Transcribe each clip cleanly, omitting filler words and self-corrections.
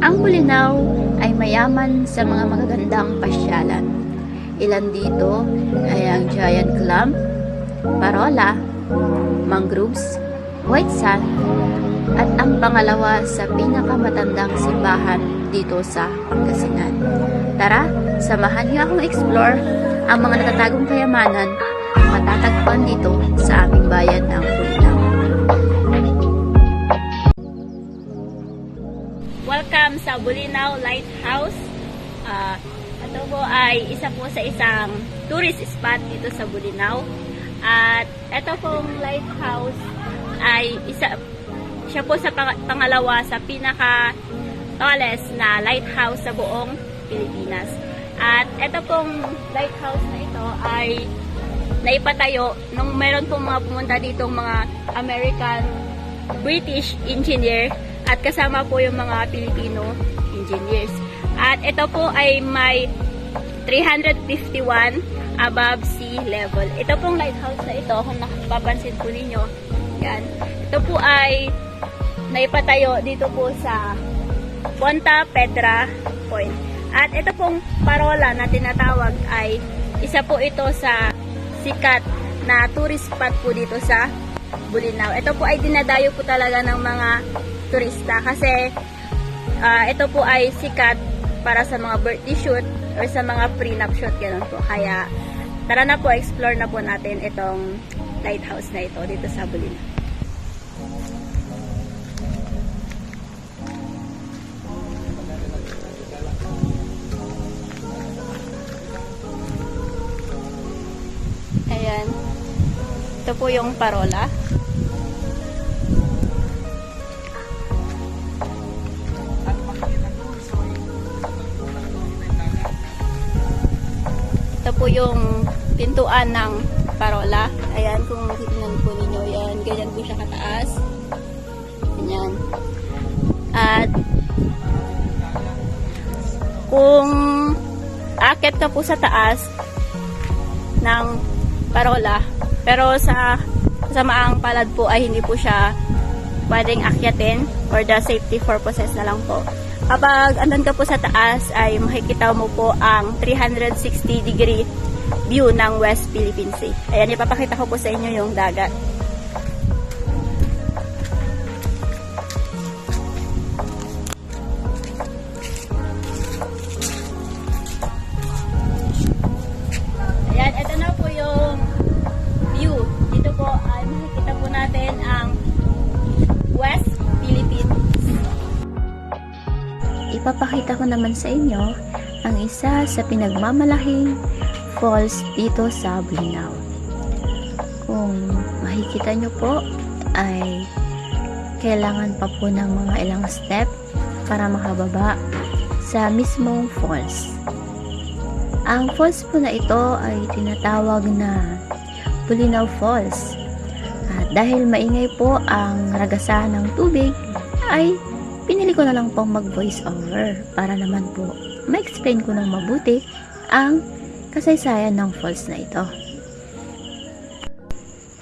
Ang Bulinaw ay mayaman sa mga magagandang pasyalan. Ilan dito ay ang Giant Clam, Parola, Mangroves, White Sand, at ang pangalawa sa pinakamatandang simbahan dito sa Pangasinan. Tara, samahan niyo akong explore ang mga natatagong kayamanan na matatagpuan dito sa aming bayan ng Bulinaw. Welcome sa Bulinaw Lighthouse. Ito po ay isa po sa isang tourist spot dito sa Bulinaw. At ito pong lighthouse ay siya po sa pangalawa sa pinaka tallest na lighthouse sa buong Pilipinas. At ito pong lighthouse na ito ay naipatayo nung meron pong mga pumunta ditong mga American, British engineer at kasama po yung mga Filipino engineers. At ito po ay may 351 above sea level. Ito pong lighthouse na ito, kung napapansin po ninyo, yan. Ito po ay naipatayo dito po sa Ponta Petra Point. At ito pong Parola na tinatawag ay isa po ito sa sikat na tourist spot po dito sa Bulinaw. Ito po ay dinadayo po talaga ng mga turista kasi ito po ay sikat para sa mga birthday shoot or sa mga prenup shoot, ganun po. Kaya tara na po, explore na po natin itong lighthouse na ito dito sa Bulinaw. Ayan. Ito po yung Parola. Ito po yung pintuan ng Parola. Ayan, kung titignan po ninyo, yan, ganyan po siya kataas. Ganyan. At kung akit ka po sa taas ng Parola, pero sa kasamaang palad po ay hindi po siya pwedeng akyatin for the safety purposes na lang po. Kapag andun ka po sa taas ay makikita mo po ang 360 degree view ng West Philippine Sea. Ayan, ipapakita ko po sa inyo yung dagat. Ayan, ito na po yung view. Dito po ay makikita po natin ang West Philippine Sea. Ipapakita ko naman sa inyo ang isa sa pinagmamalahing falls dito sa Bulinaw. Kung makikita nyo po ay kailangan pa po ng mga ilang step para makababa sa mismong falls. Ang falls po na ito ay tinatawag na Bulinaw Falls. At dahil maingay po ang ragasahan ng tubig ay pinili ko na lang pong mag-voice over para naman po ma-explain ko ng mabuti ang kasaysayan ng falls na ito.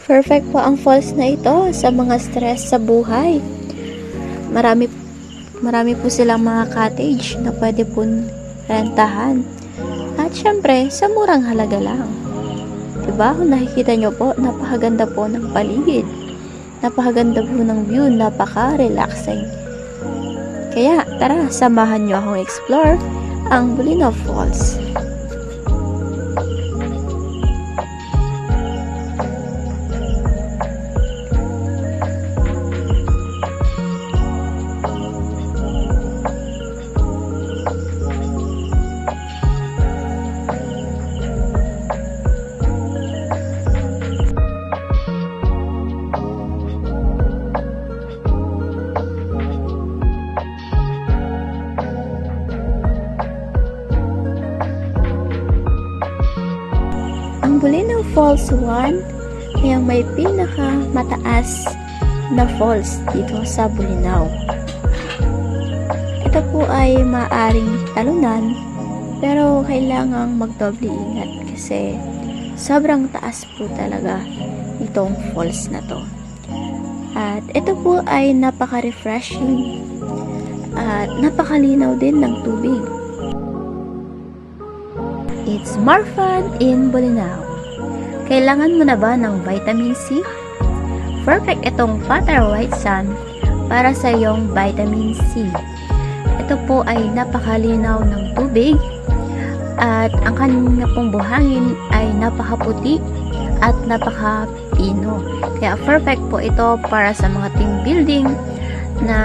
Perfect po ang falls na ito sa mga stress sa buhay. Marami po silang mga cottage na pwede po rentahan. At syempre, sa murang halaga lang. Diba? Kung nakikita nyo po, napakaganda po ng paligid. Napakaganda po ng view, napaka-relaxing. Kaya, tara, samahan nyo akong explore ang Bulinaw Falls. Ang Bulinaw Falls 1 ay ang may pinaka mataas na falls dito sa Bulinaw. Ito po ay maaring talunan pero kailangang magdoble ingat kasi sobrang taas po talaga itong falls na to. At ito po ay napaka-refreshing at napakalinaw din ng tubig. It's more fun in Bolinao. Kailangan mo na ba ng vitamin C? Perfect itong Pattaya White Sand para sa iyong vitamin C. Ito po ay napakalinaw ng tubig at ang kanyang pong buhangin ay napakaputi at napakapino. Kaya perfect po ito para sa mga team building na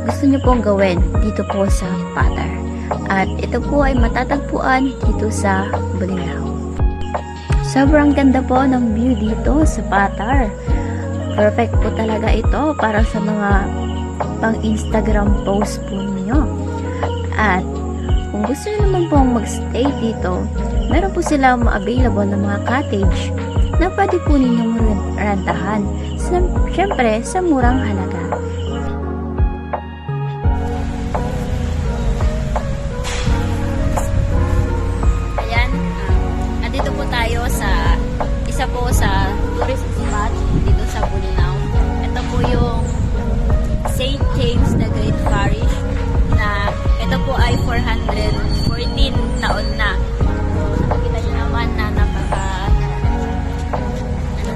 gusto nyo pong gawin dito po sa Pattaya. At ito po ay matatagpuan dito sa Bolinao. Sobrang ganda po ng view dito sa Pattaya. Perfect po talaga ito para sa mga pang Instagram post po ninyo. At kung gusto nyo naman pong magstay dito, meron po sila available na mga cottage na pwede po ninyong rentahan. Siyempre, sa murang halaga. Ayan, andito po tayo sa isa po sa tourist spot dito sa Bolinao. Ito po yung St. James the Great Parish na ito po ay 414 taon na. Nakikita nyo naman na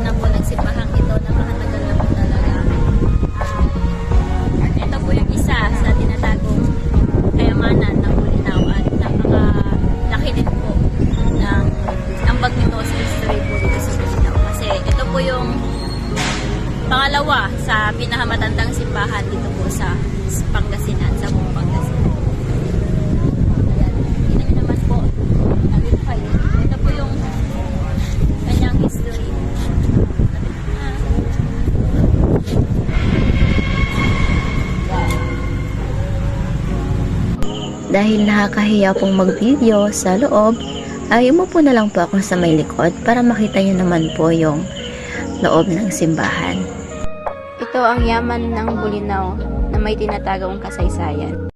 na po nagsipahang ito, napakatagal na po talaga. At ito po yung isa sa tinatagong kayamanan ng Bolinao at napakalaki din po ng ambag nito sa history po dito sa Bolinao. Kasi ito po yung pangalawa sa pinakamatandang simbahan dito po sa Pangasinan, sa buong Pangasinan. Ayan, kita nyo naman po, ito po yung kanyang history. Dahil nakakahiya pong mag-video sa loob, ay umupo na lang po ako sa may likod para makita nyo naman po yung loob ng simbahan. Ito ang yaman ng Bolinao na may tinatagong kasaysayan.